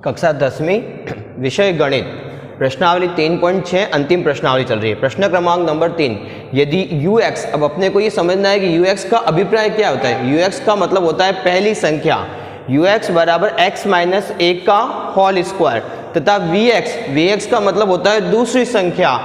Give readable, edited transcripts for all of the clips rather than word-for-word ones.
कक्षा 10वीं विषय गणित प्रश्नावली 3.6 अंतिम प्रश्नावली चल रही है। प्रश्न क्रमांक नंबर 3, यदि ux, अब अपने को ये समझना है कि ux का अभिप्राय क्या होता है। ux का मतलब होता है पहली संख्या, ux बराबर x माइनस 1 का होल स्क्वायर, तथा vx का मतलब होता है दूसरी संख्या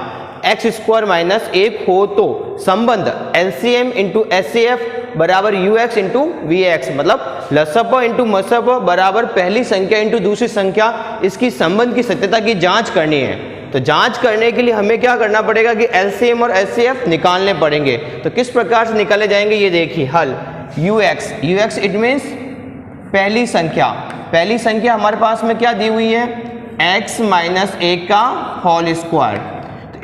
x स्क्वायर माइनस 1 हो तो संबंध LCM इंटू SCF बराबर ux इंटू vx, मतलब लसप इंटू मसप बराबर पहली संख्या इंटू दूसरी संख्या। इसकी संबंध की सत्यता की जांच करनी है। तो जांच करने के लिए हमें क्या करना पड़ेगा कि LCM और SCF निकालने पड़ेंगे। तो किस प्रकार से निकाले जाएंगे ये देखिए। हल ux इट मीन्स पहली संख्या हमारे पास में क्या दी हुई है, x माइनस 1 का होल स्क्वायर।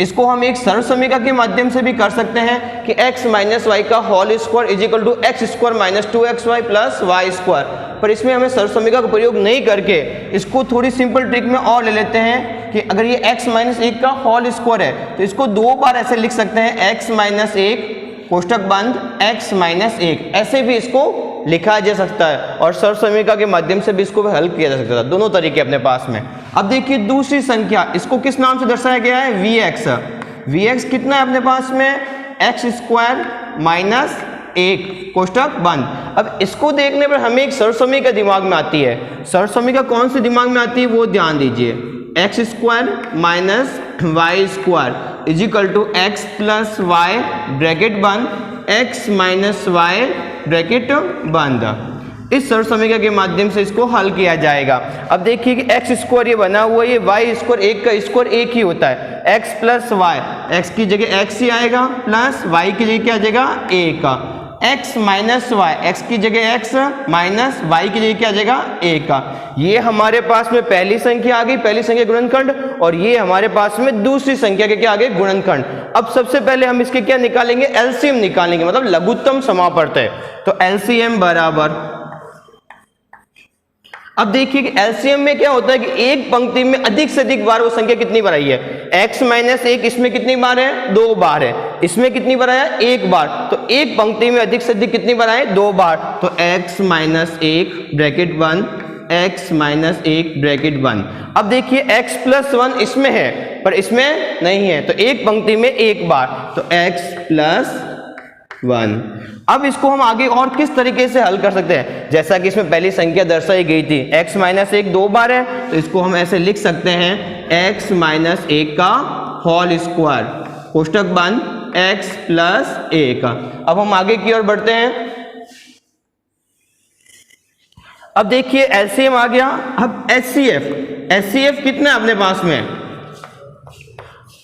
इसको हम एक सरल समीकरण के माध्यम से भी कर सकते हैं कि x माइनस वाई का whole square is equal to x square minus 2xy plus y square. पर इसमें हमें सरल समीकरण का प्रयोग नहीं करके इसको थोड़ी सिंपल ट्रिक में और ले लेते हैं कि अगर ये x माइनस 1 का होल स्क्वायर है तो इसको दो बार ऐसे लिख सकते हैं, x माइनस 1 कोष्टक बंद x माइनस 1, ऐसे भी इसको लिखा जा सकता है और सरल समीकरण के माध्यम से भी इसको हल किया जा सकता है। दोनों तरीके अपने पास में। अब देखिए दूसरी संख्या, इसको किस नाम से दर्शाया गया है, vx कितना है अपने पास में, x स्क्वायर माइनस 1 कोष्टक बंद। अब इसको देखने पर हमें एक सरल समीकरण दिमाग में आती है। सरल समीकरण कौन सी दिमाग में आती है वो ध्यान दीजिए, x square minus y square is equal to x plus y bracket बंद x माइनस वाई ब्रैकेट बंद। इस सरल समीकरण के माध्यम से इसको हल किया जाएगा। अब देखिए कि x स्क्वायर ये बना हुआ है, ये y स्क्वायर 1 का स्क्वायर 1 ही होता है, x प्लस वाई, x की जगह x ही आएगा प्लस y की जगह क्या आ जाएगा 1, x माइनस वाई, x की जगह x माइनस y की जगह क्या आ जाएगा 1। ये हमारे पास में पहली संख्या आ गई, पहली संख्या गुणनखंड, और ये हमारे पास में दूसरी संख्या के क्या आ गए गुणनखंड। अब सबसे पहले हम इसके क्या निकालेंगे, एलसीएम निकालेंगे, मतलब लघुत्तम समापवर्त। तो एलसीएम बराबर, अब देखिए कि एलसीएम में क्या होता है कि एक पंक्ति में अधिक से अधिक बार वो संख्या कितनी बार आई है, x माइनस 1 इसमें कितनी बार है, 2 बार है, इसमें कितनी बार आया 1 बार। तो एक पंक्ति में अधिक से अधिक कितनी बार आए, 2 बार। तो x minus 1 bracket 1, x minus 1 bracket 1। अब देखिए x प्लस 1 इसमें है पर इसमें नहीं है, तो एक पंक्ति में 1 बार, तो x प्लस 1। अब इसको हम आगे और किस तरीके से हल कर सकते हैं, जैसा कि इसमें पहली संख्या दर्शाई गई थी, x माइनस 1 2 बार है, तो इसको हम ऐसे लिख सकते हैं x माइनस 1 का होल स्क्वायर कोष्टक बंद x प्लस 1। अब हम आगे की ओर बढ़ते हैं। अब देखिए एलसीएम आ गया। अब एचसीएफ कितना है अपने पास में,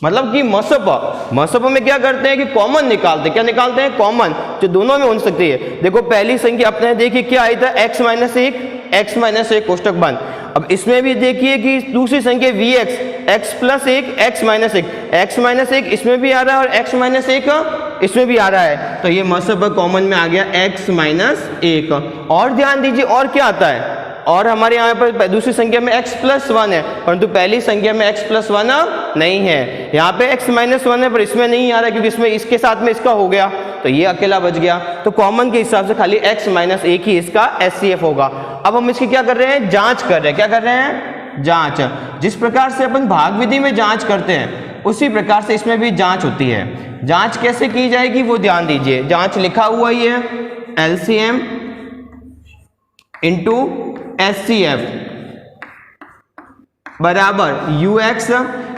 मतलब कि मसप में क्या करते हैं कि कॉमन निकालते हैं। क्या निकालते हैं, कॉमन, जो दोनों में हो सकती है। देखो पहली संख्या अपने देखिए क्या आई था, x माइनस 1 कोष्टक बंद। अब इसमें भी देखिए कि दूसरी संख्या vx, x plus 1 x minus 1 इसमें भी आ रहा है और x माइनस 1 इसमें भी आ रहा है, तो ये मसप कॉमन में आ गया x माइनस 1। और ध्यान दीजिए और क्या आता है, और हमारे यहाँ पर दूसरी संख्या में x प्लस 1 है, परंतु पहली संख्या में x प्लस 1 नहीं है। यहाँ पे x माइनस 1 है पर इसमें नहीं आ रहा है क्योंकि इसमें इसके साथ में इसका हो गया, तो ये अकेला बच गया। तो कॉमन के हिसाब से खाली x माइनस 1 ही इसका एचसीएफ होगा। अब हम इसकी क्या कर रहे हैं, जांच कर रहे हैं। क्या कर रहे हैं, जांच। जिस प्रकार से अपन भाग विधि में जांच करते हैं उसी प्रकार से इसमें भी जांच होती है। जांच कैसे की जाएगी वो ध्यान दीजिए। जांच लिखा हुआ ही है, एलसीएम इंटू एचसीएफ बराबर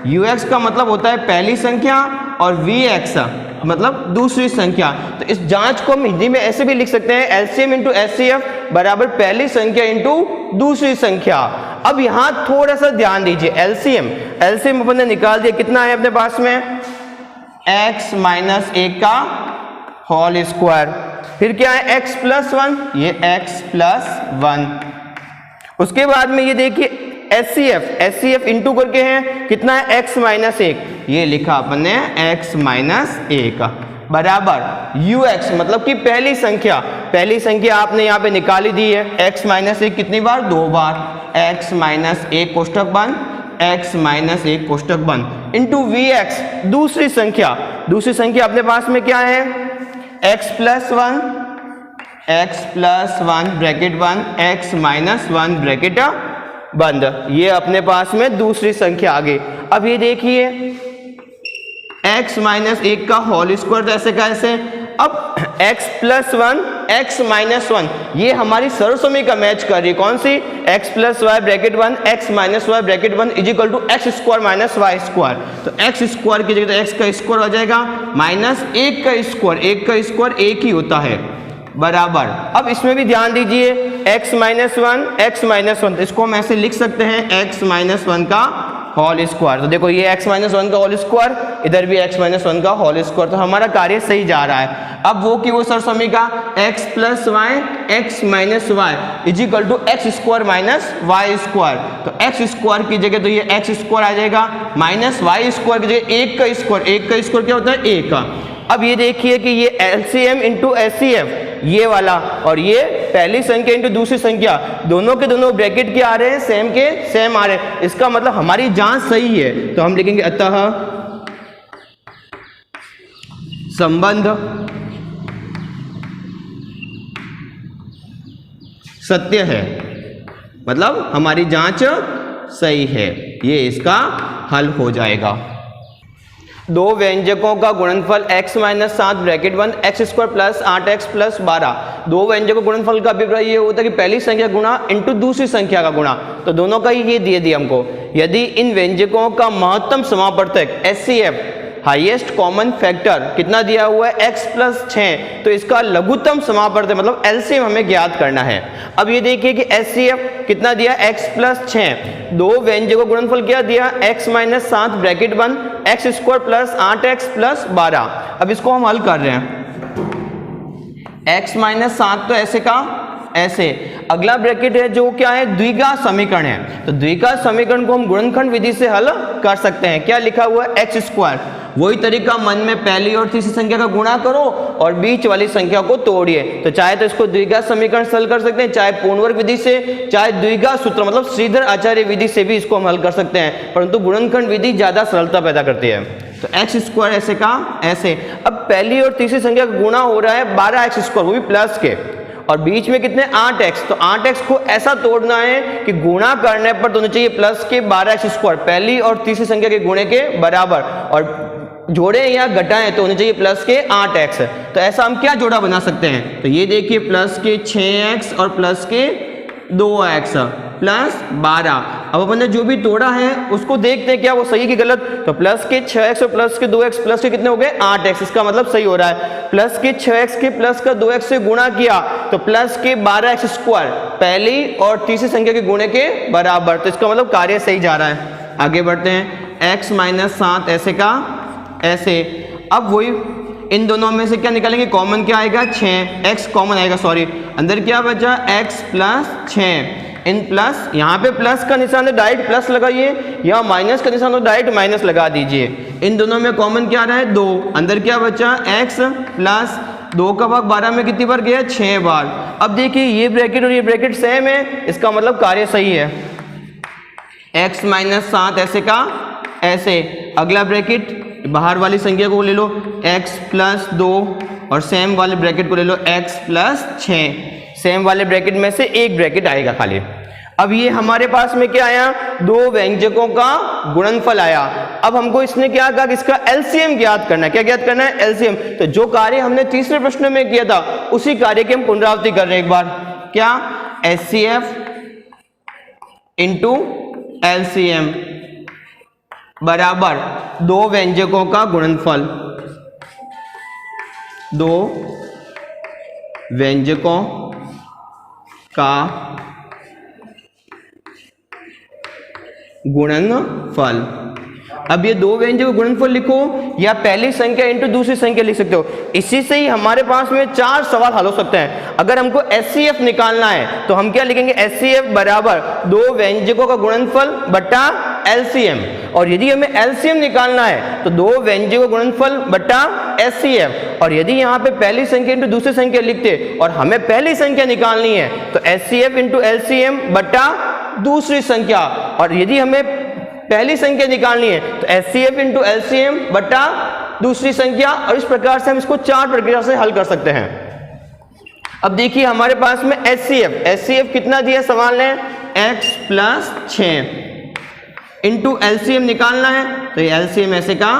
ux का मतलब होता है पहली संख्या और vx मतलब दूसरी संख्या। तो इस जांच को हम हिंदी में ऐसे भी लिख सकते हैं, एलसीएम इंटू एचसीएफ बराबर पहली संख्या इंटू दूसरी संख्या। अब यहां थोड़ा सा ध्यान दीजिए, एलसीएम अपन ने निकाल दिया, कितना है अपने पास में, x माइनस 1 का होल स्क्वायर, फिर क्या है x प्लस 1, ये x प्लस 1। उसके बाद में ये देखिए एचसीएफ इंटू करके है, कितना है x माइनस 1, ये लिखा अपन ने x माइनस 1 बराबर ux मतलब कि पहली संख्या आपने यहाँ पे निकाली दी है, x माइनस 1 कितनी बार, 2 बार, x माइनस 1 कोष्टक बंद x माइनस 1 कोष्टक बंद इंटू vx दूसरी संख्या अपने पास में क्या है, x plus 1 bracket 1 x minus 1 bracket बंद। ये अपने पास में दूसरी संख्या आ गई। अब ये देखिए x माइनस 1 का होल स्क्वायर, तो ऐसे कैसे, अब x प्लस 1 x माइनस 1 ये हमारी सर्वसमीकरण का मैच कर रही है। कौन सी, x plus y bracket 1 x minus y bracket 1 is equal to x square minus y square. तो x स्क्वायर की जगह x का स्क्वायर हो जाएगा माइनस 1 का स्क्वायर, 1 का स्क्वायर 1 ही होता है, बराबर। अब इसमें भी ध्यान दीजिए x माइनस 1 तो इसको हम ऐसे लिख सकते हैं x माइनस 1 का होल स्क्वायर। तो देखो ये x माइनस 1 का होल स्क्वायर, इधर भी x माइनस 1 का होल स्क्वायर, तो हमारा कार्य सही जा रहा है। अब वो की वो सरसमीकरण x plus y x minus y is equal to x square minus y square. तो x स्क्वायर की जगह तो ये x स्क्वायर आ जाएगा माइनस वाई स्क्वायर की जगह 1 का स्क्वायर, 1 का स्क्वायर क्या होता है 1 का। अब ये देखिए कि ये LCM इंटू SCF ये वाला और ये पहली संख्या इंटू दूसरी संख्या, दोनों के दोनों ब्रैकेट के आ रहे हैं, सेम के सेम आ रहे हैं, इसका मतलब हमारी जांच सही है। तो हम लिखेंगे अतः संबंध सत्य है, मतलब हमारी जांच सही है, ये इसका हल हो जाएगा। दो व्यंजकों का गुणनफल x minus 7 bracket 1 x square plus 8x plus 12। दो व्यंजकों गुणनफल का अभिप्राय ये होता है कि पहली संख्या गुणा इंटू दूसरी संख्या का गुणा, तो दोनों का ही ये दे दिया हमको। यदि इन व्यंजकों का महत्तम समापवर्तक HCF हाईएस्ट कॉमन फैक्टर कितना दिया हुआ है x प्लस 6, तो इसका लघुत्तम समापवर्तक मतलब LCM हमें ज्ञात करना है। अब ये देखिए कि HCF कितना दिया x प्लस 6, दो व्यंजकों गुणनफल क्या दिया x minus 7 bracket 1 x square plus 8x plus 12। अब इसको हम हल कर रहे हैं, x माइनस 7 तो ऐसे का ऐसे, अगला ब्रैकेट है जो क्या है द्विघात समीकरण है, तो द्विघात समीकरण को हम गुणनखंड विधि से हल कर सकते हैं। क्या लिखा हुआ है एक्स स्क्वायर, वही तरीका मन में पहली और तीसरी संख्या का गुणा करो और बीच वाली संख्या को तोड़िए। तो चाहे तो इसको द्विघात समीकरण से हल कर सकते हैं, चाहे पूर्णवर्ग विधि से, चाहे द्विघात सूत्र मतलब श्रीधर आचार्य विधि से भी इसको हम हल कर सकते हैं, परंतु गुणनखंड विधि ज्यादा सरलता पैदा करती है। तो एक्स स्क्वायर ऐसे का ऐसे, अब पहली और तीसरी संख्या का गुणा हो रहा है 12x स्क्वायर, वो भी प्लस के, और बीच में कितने 8x, तो 8x को ऐसा तोड़ना है कि गुणा करने पर दोनों चाहिए प्लस के 12x स्क्वायर, पहली और तीसरी संख्या के गुणे के बराबर, और जोड़े या घटाएं तो होने चाहिए प्लस के 8x। तो ऐसा हम क्या जोड़ा बना सकते हैं, तो ये देखिए प्लस के 6x और प्लस के 2x प्लस 12। अब अपन ने जो भी तोड़ा है उसको देखते हैं क्या वो सही की गलत, तो प्लस के 6x और प्लस के 2x प्लस के कितने हो गए 8x, इसका मतलब सही हो रहा है। प्लस के 6x के प्लस का 2x से गुणा किया तो प्लस के 12x स्क्वायर, पहली और तीसरी संख्या के गुणे के बराबर, तो इसका मतलब कार्य सही जा रहा है। आगे बढ़ते हैं, x माइनस 7 ऐसे का ऐसे, अब वही इन दोनों में से क्या निकालेंगे, कॉमन क्या आएगा 6, x कॉमन आएगा, सॉरी अंदर क्या बचा x प्लस 6, इन प्लस यहाँ पे प्लस का निशान है डायरेक्ट प्लस लगाइए, यहाँ माइनस का निशान है डायरेक्ट माइनस लगा दीजिए। इन दोनों में कॉमन क्या आ रहा है 2, अंदर क्या बचा x प्लस 2 का भाग 12 में कितनी बार गया 6 बार। अब देखिए ये ब्रैकेट और ये ब्रैकेट सेम है, इसका मतलब कार्य सही है। x माइनस 7 ऐसे का ऐसे, अगला ब्रैकेट बाहर वाली संख्या को ले लो x प्लस 2 और सेम वाले ब्रैकेट को ले लो x प्लस 6, सेम वाले ब्रैकेट में से एक ब्रैकेट आएगा खाली। अब ये हमारे पास में क्या आया, दो व्यंजकों का गुणनफल आया। अब हमको इसने क्या कहा कि इसका LCM ज्ञात करना है। क्या ज्ञात करना है LCM, तो जो कार्य हमने तीसरे प्रश्न में किया था उसी कार्य की हम पुनरावृत्ति कर रहे हैं एक बार। क्या HCF इंटू LCM बराबर दो व्यंजकों का गुणनफल, दो व्यंजकों का गुणनफल। अब ये दो व्यंजकों का गुणनफल लिखो या पहली संख्या इंटू दूसरी संख्या लिख सकते हो, इसी से ही हमारे पास में 4 सवाल हल हो सकते हैं। अगर हमको HCF निकालना है तो हम क्या लिखेंगे, HCF बराबर दो व्यंजकों का गुणनफल बटा LCM, और यदि हमें LCM निकालना है तो दो व्यंजकों का गुणनफल बटा HCF, और यदि यहाँ पे पहली संख्या इंटू दूसरी संख्या लिखते और हमें पहली संख्या निकालनी है तो HCF इंटू LCM बटा दूसरी संख्या, और यदि हमें पहली संख्या निकालनी है तो HCF इंटू LCM बटा दूसरी संख्या, और इस प्रकार से हम इसको 4 प्रक्रिया से हल कर सकते हैं। अब देखिए हमारे पास में HCF कितना दिया सवाल ने, x प्लस 6 इंटू एलसीएम निकालना है, तो ये एलसीएम ऐसे का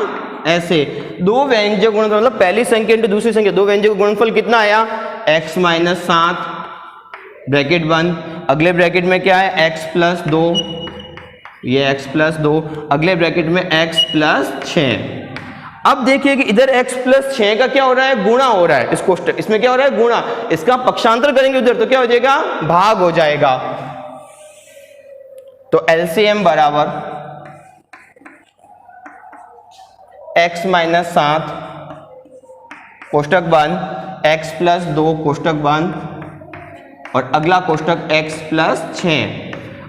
ऐसे, दो व्यंजक गुणनफल मतलब पहली संख्या इंटू दूसरी संख्या, दो व्यंजक गुणनफल कितना आया x माइनस 7 ब्रैकेट बंद, अगले ब्रैकेट में क्या है x प्लस 2, ये x प्लस 2, अगले ब्रैकेट में x प्लस 6। अब देखिए कि इधर x प्लस 6 का क्या हो रहा है, गुणा हो रहा है, इस कोष्टक इसमें क्या हो रहा है गुणा, इसका पक्षांतर करेंगे उधर तो क्या हो जाएगा भाग हो जाएगा। तो एलसीएम बराबर x माइनस 7 कोष्टक बंद x प्लस 2 कोष्टक बंद और अगला कोष्टक x प्लस 6।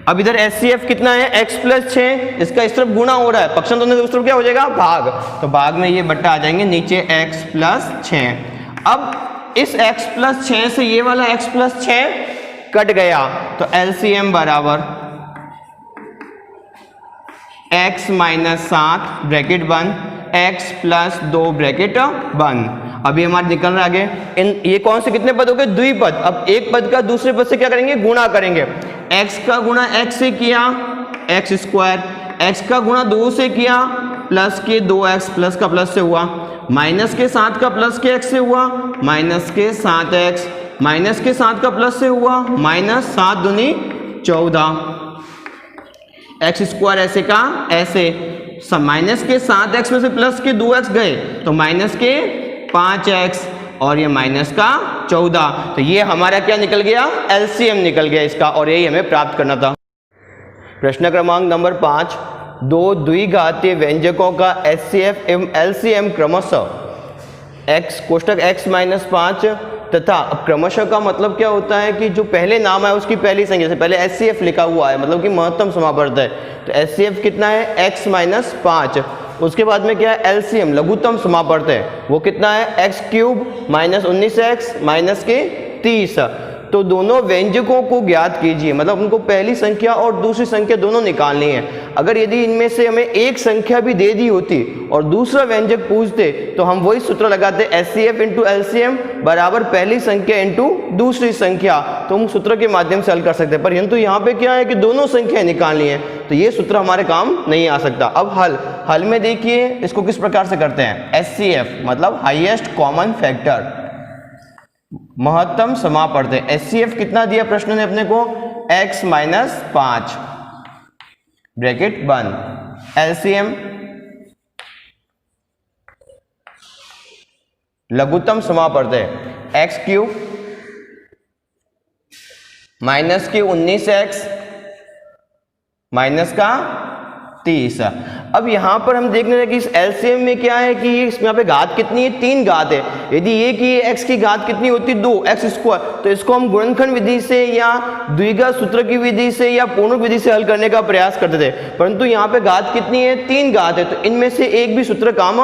अब इधर HCF कितना है x प्लस 6, इसका इस तरफ गुणा हो रहा है, पक्षांतर होने से उस तरफ क्या हो जाएगा भाग, तो भाग में ये बट्टा आ जाएंगे नीचे x प्लस 6। अब इस x प्लस 6 से ये वाला x प्लस 6 कट गया, तो LCM बराबर x माइनस 7 ब्रैकेट बंद x प्लस 2 ब्रैकेट बंद। अभी हमारे निकल रहा आगे इन ये कौन से कितने पद हो गए द्विपद। अब एक पद का दूसरे पद से क्या करेंगे गुणा करेंगे, x का गुणा x से किया x स्क्वायर, x का गुणा 2 से किया प्लस के 2x प्लस का प्लस से हुआ, माइनस के 7 का प्लस के x से हुआ माइनस के 7x, माइनस के 7 का प्लस से हुआ माइनस 7 दूनी 14, x स्क्वायर ऐसे का ऐसे, माइनस के 7x में से प्लस के 2x गए तो माइनस के 5x और ये माइनस का 14, तो ये हमारा क्या निकल गया एलसीएम निकल गया इसका, और यही हमें प्राप्त करना था। प्रश्न क्रमांक नंबर 5, दो द्विघातीय व्यंजकों का HCF एवं LCM क्रमशः x कोष्टक x माइनस 5 तथा क्रमशः का मतलब क्या होता है कि जो पहले नाम है उसकी पहली संख्या से पहले HCF लिखा हुआ है, मतलब कि महत्तम समापवर्त है, तो HCF कितना है x माइनस 5, उसके बाद में क्या है LCM लघुत्तम समापवर्त है, वो कितना है x cube minus 19x minus के 30। तो दोनों व्यंजकों को ज्ञात कीजिए, मतलब उनको पहली संख्या और दूसरी संख्या दोनों निकालनी है। अगर यदि इनमें से हमें एक संख्या भी दे दी होती और दूसरा व्यंजक पूछते तो हम वही सूत्र लगाते HCF इंटू LCM बराबर पहली संख्या इंटू दूसरी संख्या, तो हम सूत्र के माध्यम से हल कर सकते हैं। परंतु यहाँ पे क्या है कि दोनों संख्या निकालनी है, तो ये सूत्र हमारे काम नहीं आ सकता। अब हल में देखिए इसको किस प्रकार से करते हैं, HCF मतलब हाईएस्ट कॉमन फैक्टर, महत्तम समापवर्त है। HCF कितना दिया प्रश्न ने अपने को x माइनस 5 ब्रैकेट बंद, LCM लघुत्तम समापवर्त है x क्यूब माइनस के 19x माइनस का 30। अब यहाँ पर हम देखने लगे कि इस एलसीएम में क्या है कि इसमें यहाँ पे घात कितनी है 3 घात है, यदि ये कि x की घात कितनी होती 2x स्क्वायर, तो इसको हम गुणनखंड विधि से या द्विघात सूत्र की विधि से या पूर्ण विधि से हल करने का प्रयास करते थे, परंतु यहाँ पे घात कितनी है 3 घात है, तो इनमें से एक भी सूत्र काम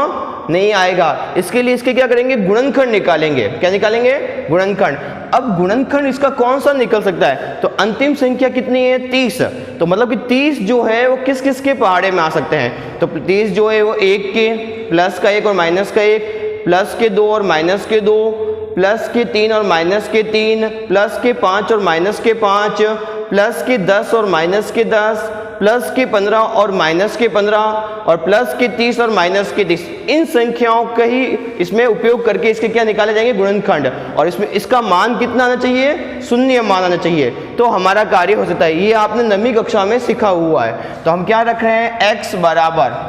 नहीं आएगा। इसके लिए इसके क्या करेंगे गुणनखंड निकालेंगे, क्या निकालेंगे गुणनखंड। अब गुणनखंड इसका कौन सा निकल सकता है, तो अंतिम संख्या कितनी है 30, तो मतलब कि 30 जो है वो किस किस के पहाड़े में आ सकते हैं, तो 30 जो है वो 1 के प्लस का 1 और माइनस का 1, प्लस के 2 और माइनस के 2, प्लस के 3 और माइनस के 3, प्लस के 5 और माइनस के 5, प्लस के 10 और माइनस के 10, प्लस के 15 और माइनस के 15 और प्लस के 30 और माइनस के 30। इन संख्याओं का ही इसमें उपयोग करके इसके क्या निकाले जाएंगे गुणनखंड, और इसमें इसका मान कितना आना चाहिए, शून्य मान आना चाहिए, तो हमारा कार्य हो सकता है। ये आपने 9वीं कक्षा में सीखा हुआ है। तो हम क्या रख रहे हैं x बराबर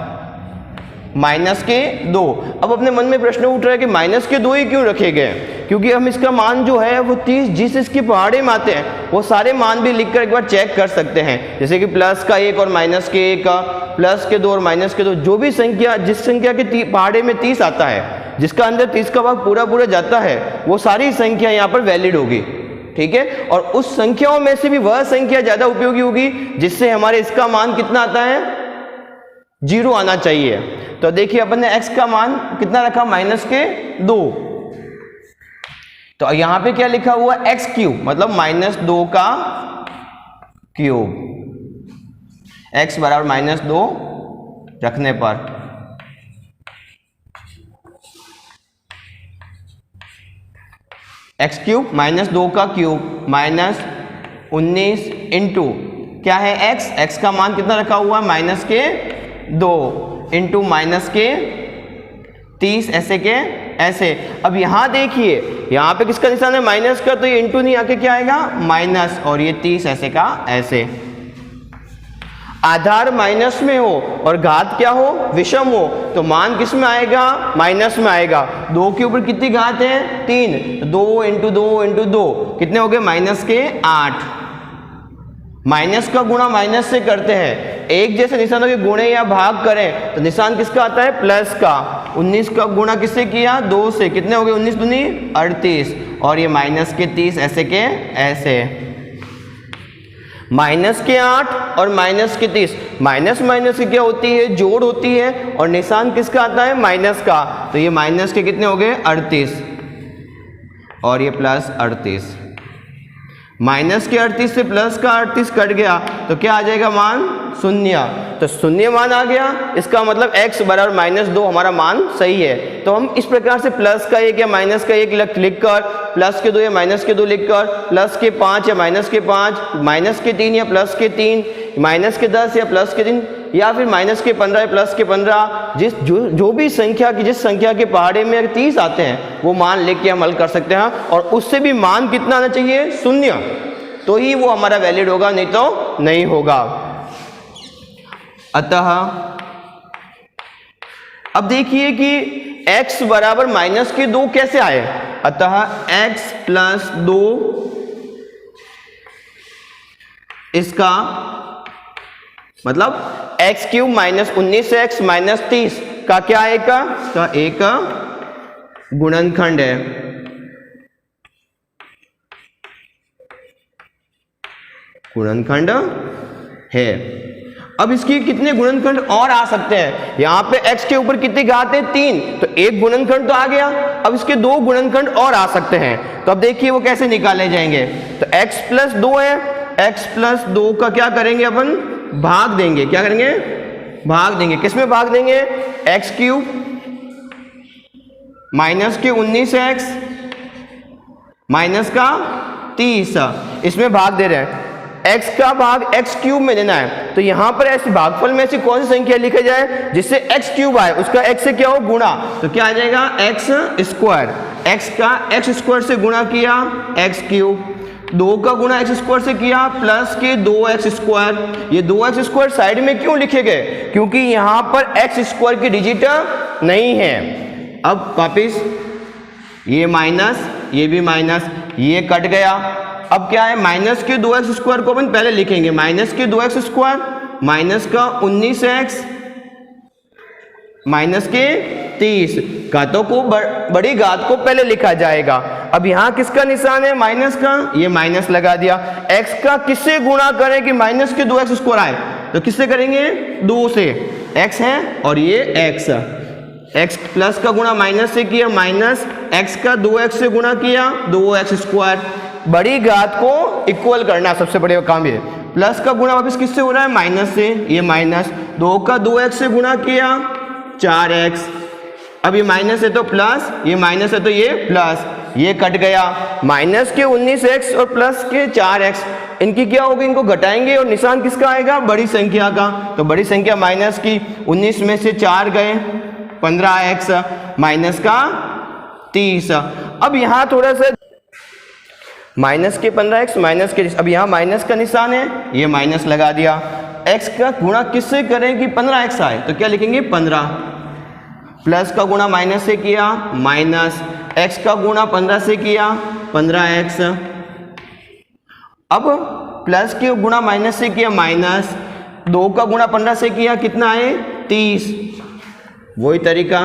माइनस के 2। अब अपने मन में प्रश्न उठ रहा है कि माइनस के 2 ही क्यों रखे गए, क्योंकि हम इसका मान जो है वो 30 जिस इसके पहाड़े में आते हैं वो सारे मान भी लिखकर एक बार चेक कर सकते हैं, जैसे कि प्लस का 1 और माइनस के 1 का, प्लस के 2 और माइनस के 2, जो भी संख्या जिस संख्या के पहाड़े में 30 आता है, जिसका अंदर 30 का भाग पूरा पूरा जाता है, वो सारी संख्या यहाँ पर वैलिड होगी, ठीक है। और उस संख्याओं में से भी वह संख्या ज्यादा उपयोगी होगी जिससे हमारे इसका मान कितना आता है 0 आना चाहिए। तो देखिए अपन ने x का मान कितना रखा माइनस के 2, तो यहां पे क्या लिखा हुआ x क्यूब मतलब माइनस 2 का क्यूब, x बराबर माइनस 2 रखने पर x क्यूब माइनस 2 का क्यूब माइनस 19 इंटू क्या है x, x का मान कितना रखा हुआ है माइनस के 2 इंटू माइनस के 30 ऐसे के ऐसे। अब यहाँ देखिए यहाँ पे किसका निशान है माइनस का, तो ये इंटू नहीं आके क्या आएगा माइनस, और ये 30 ऐसे का ऐसे। आधार माइनस में हो और घात क्या हो विषम हो तो मान किस में आएगा माइनस में आएगा। 2 के ऊपर कितनी घात है 3, तो 2 इंटू 2 इंटू 2 कितने हो गए माइनस के 8। माइनस का गुणा माइनस से करते हैं, एक जैसे निशानों के गुणे या भाग करें तो निशान किसका आता है प्लस का। 19 का गुणा किससे किया 2 से, कितने हो गए 19 दूनी 38, और ये माइनस के 30 ऐसे के ऐसे। माइनस के 8 और माइनस के 30, माइनस माइनस की क्या होती है जोड़ होती है, और निशान किसका आता है माइनस का, तो ये माइनस के कितने हो गए 38 और ये प्लस 38। माइनस के 38 से प्लस का 38 कट गया तो क्या आ जाएगा मान 0, तो 0 मान आ गया। इसका मतलब x बराबर -2 हमारा मान सही है। तो हम इस प्रकार से प्लस का 1 या माइनस का 1 लिखकर, प्लस के 2 या माइनस के 2 लिखकर, प्लस के 5 या माइनस के 5, माइनस के 3 या प्लस के 3, माइनस के 10 या प्लस के 3, या फिर माइनस के 15 या प्लस के 15, जो भी संख्या की जिस संख्या के पहाड़े में अगर 30 आते हैं वो मान लेके हम हल कर सकते हैं, और उससे भी मान कितना आना चाहिए 0, तो ही वो हमारा वैलिड होगा, नहीं तो नहीं होगा। अतः अब देखिए कि x बराबर -2 कैसे आए, अतः x + 2 इसका मतलब x³ -19x -30 का क्या आएगा, का एक गुणनखंड है। गुणनखंड है। अब इसके कितने गुणनखंड और आ सकते हैं, यहाँ पे x के ऊपर कितनी घात है 3, तो एक गुणनखंड तो आ गया। अब इसके 2 गुणनखंड और आ सकते हैं, तो अब देखिए वो कैसे निकाले जाएंगे। तो x + 2 है, x + 2 का क्या करेंगे अपन भाग देंगे, क्या करेंगे भाग देंगे, किसमें भाग देंगे x³ माइनस के 19x माइनस का 30, इसमें भाग दे रहे हैं। x का भाग x³ में देना है, तो यहां पर ऐसे भागफल में ऐसी कौन सी संख्या लिखी जाए जिससे x³ आए, उसका x से क्या हो गुणा, तो क्या आ जाएगा x²। x का x² से गुणा किया x³, 2 का गुणा x² से किया प्लस के 2x²। ये 2x² साइड में क्यों लिखे गए, क्योंकि यहां पर x² की डिजिट नहीं है। अब वापिस ये माइनस, ये भी माइनस, ये कट गया। अब क्या है माइनस के 2x² को अपन पहले लिखेंगे, माइनस के 2x² माइनस का 19x माइनस के 30, घातों को बड़ी घात को पहले लिखा जाएगा। अब यहाँ किसका निशान है माइनस का, ये माइनस लगा दिया। x का किससे गुणा करें कि माइनस के 2x² आए, तो किससे करेंगे 2 से, x है और ये x प्लस का गुणा माइनस से किया, माइनस x का 2x से गुणा किया 2x²। बड़ी घात को इक्वल करना सबसे बड़े काम ये। प्लस का गुणा वापस किससे हो रहा है माइनस से, ये माइनस, 2 का 2x से गुणा किया 4x। अब ये माइनस है तो प्लस, ये माइनस है तो ये प्लस, ये कट गया। माइनस के 19x और प्लस के 4x, इनकी क्या होगी, इनको घटाएंगे और निशान किसका आएगा बड़ी संख्या का। तो बड़ी संख्या माइनस की 19 में से 4 गए 15x माइनस का 30। अब यहाँ थोड़ा सा माइनस के 15x माइनस के, अब यहाँ माइनस का निशान है, ये माइनस लगा दिया। x का गुणा किससे करें कि 15x आए, तो क्या लिखेंगे 15। प्लस का गुणा माइनस से किया माइनस, x का गुणा 15 से किया 15x। अब प्लस के गुणा माइनस से किया माइनस, 2 का गुणा 15 से किया कितना है 30। वही तरीका,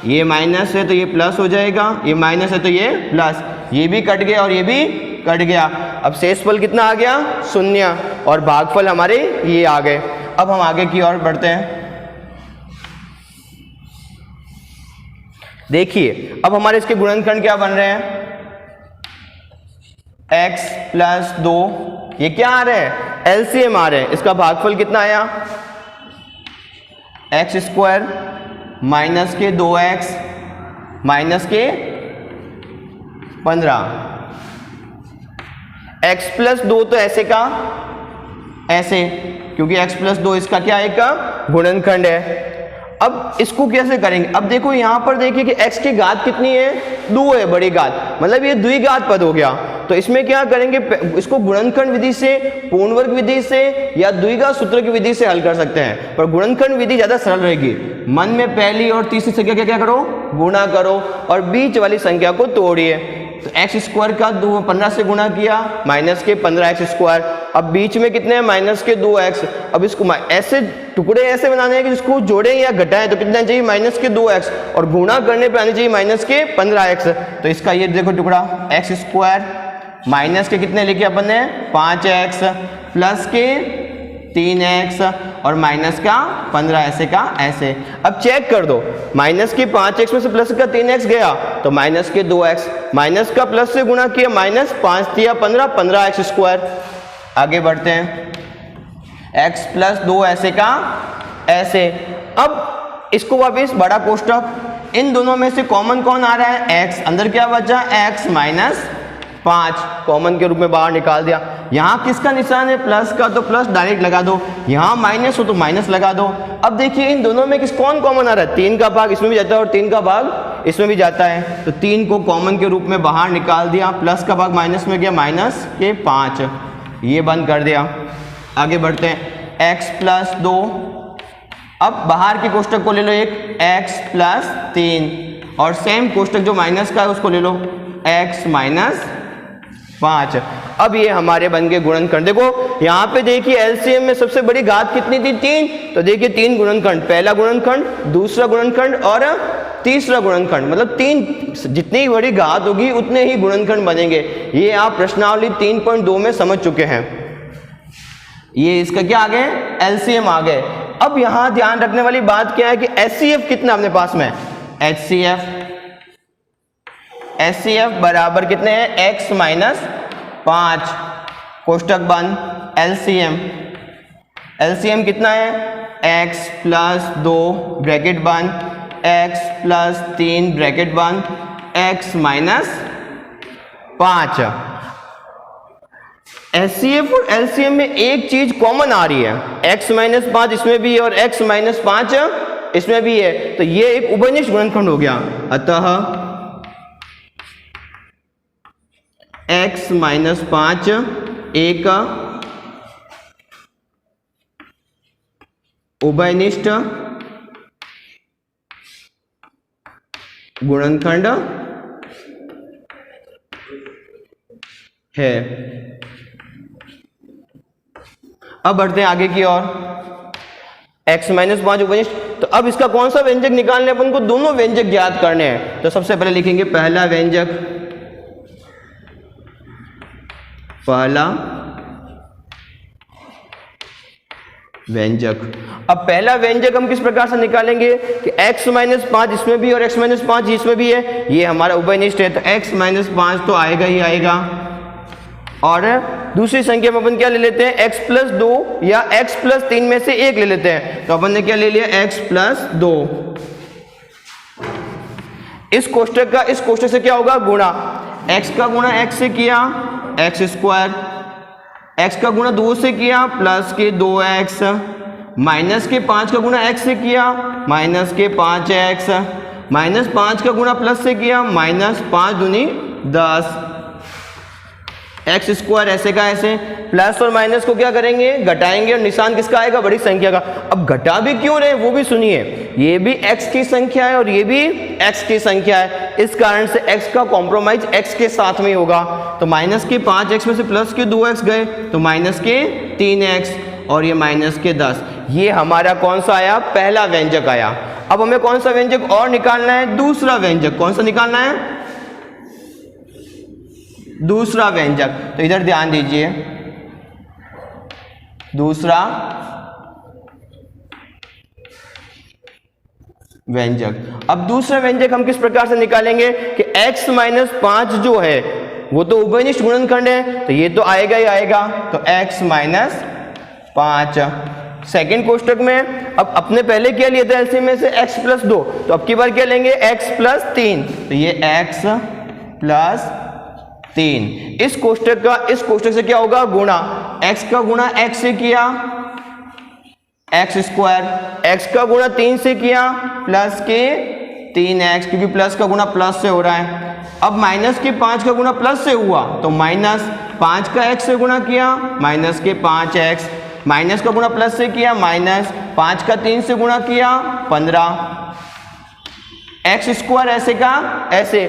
ये माइनस है तो ये प्लस हो जाएगा, ये माइनस है तो ये प्लस, ये भी कट गया और ये भी कट गया। अब शेषफल कितना आ गया 0, और भागफल हमारे ये आ गए। अब हम आगे की ओर बढ़ते हैं। देखिए अब हमारे इसके गुणनखंड क्या बन रहे हैं, x + 2, ये क्या आ रहे हैं एलसीएम आ रहे हैं। इसका भागफल कितना आया x² माइनस के 2x माइनस के 15। x + 2 तो ऐसे का ऐसे, क्योंकि x प्लस 2 इसका क्या है, का गुणनखंड है। अब इसको कैसे करेंगे, अब देखो यहाँ पर देखिए कि x की घात कितनी है, 2 है, बड़ी घात, मतलब ये द्विघात पद हो गया। तो इसमें क्या करेंगे, इसको गुणनखंड विधि से, पूर्ण वर्ग विधि से या द्विघात सूत्र की विधि से हल कर सकते हैं, पर गुणनखंड विधि ज्यादा सरल रहेगी। मन में पहली और तीसरी संख्या क्या क्या करो, गुणा करो, और बीच वाली संख्या को तोड़िए। तो एक्स स्क्वायर का 15 से गुणा किया, माइनस के 15x स्क्वायर। अब बीच में कितने हैं, माइनस के 2x। अब इसको ऐसे टुकड़े ऐसे बनाने हैं कि जिसको जोड़े या घटाएं, तो कितना चाहिए, माइनस के 2x, और गुणा करने पे आने चाहिए माइनस के 15x। तो इसका ये देखो टुकड़ा, एक्स स्क्वायर माइनस के कितने लिखे अपन ने, 5x, प्लस के 3x, और माइनस का 15 ऐसे का ऐसे। अब चेक कर दो, माइनस के 5x में से प्लस का 3x गया तो माइनस के 2x, माइनस का प्लस से गुणा किया, माइनस 5 दिया 15, 15x स्क्वायर। आगे बढ़ते हैं, x प्लस 2 ऐसे का ऐसे। अब इसको वापिस बड़ा कोष्टक, इन दोनों में से कॉमन कौन आ रहा है, x, अंदर क्या बचा, x माइनस 5 कॉमन के रूप में बाहर निकाल दिया। यहाँ किसका निशान है, प्लस का, तो प्लस डायरेक्ट लगा दो, यहाँ माइनस हो तो माइनस लगा दो। अब देखिए इन दोनों में कौन कॉमन आ रहा है, 3 का भाग इसमें भी जाता है और 3 का भाग इसमें भी जाता है, तो 3 को कॉमन के रूप में बाहर निकाल दिया, प्लस का भाग माइनस में गया, माइनस के 5, ये बंद कर दिया। आगे बढ़ते हैं, x प्लस 2, अब बाहर के कोष्टक को ले लो एक, x प्लस 3, और सेम कोष्टक जो माइनस का है उसको ले लो, x माइनस 5। अब ये हमारे बन गए गुणनखंड। देखो यहाँ पे देखिए एलसीएम में सबसे बड़ी घात कितनी थी, 3, तो देखिए 3 गुणनखंड, पहला गुणनखंड, दूसरा गुणनखंड और तीसरा गुणनखंड, मतलब 3, जितनी बड़ी घात होगी उतने ही गुणनखंड बनेंगे। ये आप प्रश्नावली 3.2 में समझ चुके हैं। ये इसका क्या आ गए, एलसीएम आ गए। अब यहाँ ध्यान रखने वाली बात क्या है कि एचसीएफ कितना अपने पास में, एचसीएफ बराबर कितने हैं, x माइनस 5, कोष्टक बंद, एलसीएम कितना है, x प्लस 2 ब्रैकेट बंद, x प्लस 3 ब्रैकेट बंद, x माइनस 5। एचसीएफ और एलसीएम में एक चीज कॉमन आ रही है, x माइनस 5 इसमें भी है और x माइनस 5 इसमें भी है, तो ये एक उभयनिष्ठ गुणनखंड हो गया। अतः x माइनस 5 एक उभयनिष्ठ गुणनखंड है। अब बढ़ते हैं आगे की ओर, x माइनस 5 उभयनिष्ठ। तो अब इसका कौन सा व्यंजक निकालने, अपन को दोनों व्यंजक ज्ञात करने हैं। तो सबसे पहले लिखेंगे पहला व्यंजक, पहला व्यंजक। अब पहला व्यंजक हम किस प्रकार से निकालेंगे कि x माइनस 5 इसमें भी और x माइनस 5 इसमें भी है, ये हमारा उभयनिष्ठ है, तो x माइनस 5 तो आएगा ही आएगा। और दूसरी संख्या में अपन क्या ले लेते हैं, x प्लस 2 या x प्लस 3 में से एक ले लेते हैं, तो अपन ने क्या ले लिया, x प्लस 2। इस कोष्टक का इस कोष्टक से क्या होगा, गुणा, x का गुणा x से किया, x स्क्वायर, x का गुणा 2 से किया, प्लस के 2x, माइनस के 5 का गुणा x से किया, माइनस के 5x, माइनस 5 का गुणा प्लस से किया, माइनस 5 दूनी 10, एक्स स्क्वायर ऐसे का ऐसे। प्लस और माइनस को क्या करेंगे, घटाएंगे, और निशान किसका आएगा, बड़ी संख्या का। अब घटा भी क्यों रहे वो भी सुनिए, ये भी x की संख्या है और ये भी x की संख्या है, इस कारण से x का कॉम्प्रोमाइज x के साथ में होगा। तो माइनस के 5x में से प्लस के 2x गए, तो माइनस के 3x और ये माइनस के 10। ये हमारा कौन सा आया, पहला व्यंजक आया। अब हमें कौन सा व्यंजक और निकालना है, दूसरा व्यंजक। कौन सा निकालना है, दूसरा व्यंजक। तो इधर ध्यान दीजिए, दूसरा व्यंजक। अब दूसरा व्यंजक हम किस प्रकार से निकालेंगे कि x माइनस 5 जो है वो तो उभयनिष्ठ गुणनखंड है, तो ये तो आएगा ही आएगा, तो x माइनस 5। सेकेंड कोष्टक में अब अपने पहले क्या लिया था एलसीएम में से x प्लस 2, तो अब की बार क्या लेंगे, x प्लस 3, तो ये x प्लस 3। इस कोष्टक से क्या होगा, गुणा, x का गुणा x से किया x स्क्वायर, x का गुणा 3 से किया प्लस के 3x, क्योंकि प्लस का गुणा प्लस से हो रहा है। अब माइनस के 5 का गुणा प्लस से हुआ तो माइनस 5 का x से गुणा किया माइनस के 5x, माइनस का गुणा प्लस से किया माइनस 5 का 3 से गुणा किया 15 x स्क्वायर, ऐसे का ऐसे,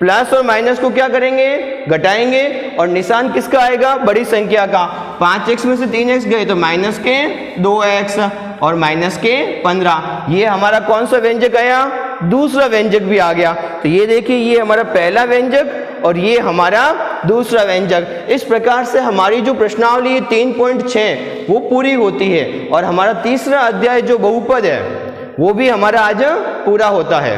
प्लस और माइनस को क्या करेंगे, घटाएंगे और निशान किसका आएगा, बड़ी संख्या का। 5x में से 3x गए तो माइनस के 2x और माइनस के 15। ये हमारा कौन सा व्यंजक आया, दूसरा व्यंजक भी आ गया। तो ये देखिए, ये हमारा पहला व्यंजक और ये हमारा दूसरा व्यंजक। इस प्रकार से हमारी जो प्रश्नावली 3.6 वो पूरी होती है और हमारा तीसरा अध्याय जो बहुपद है वो भी हमारा आज पूरा होता है।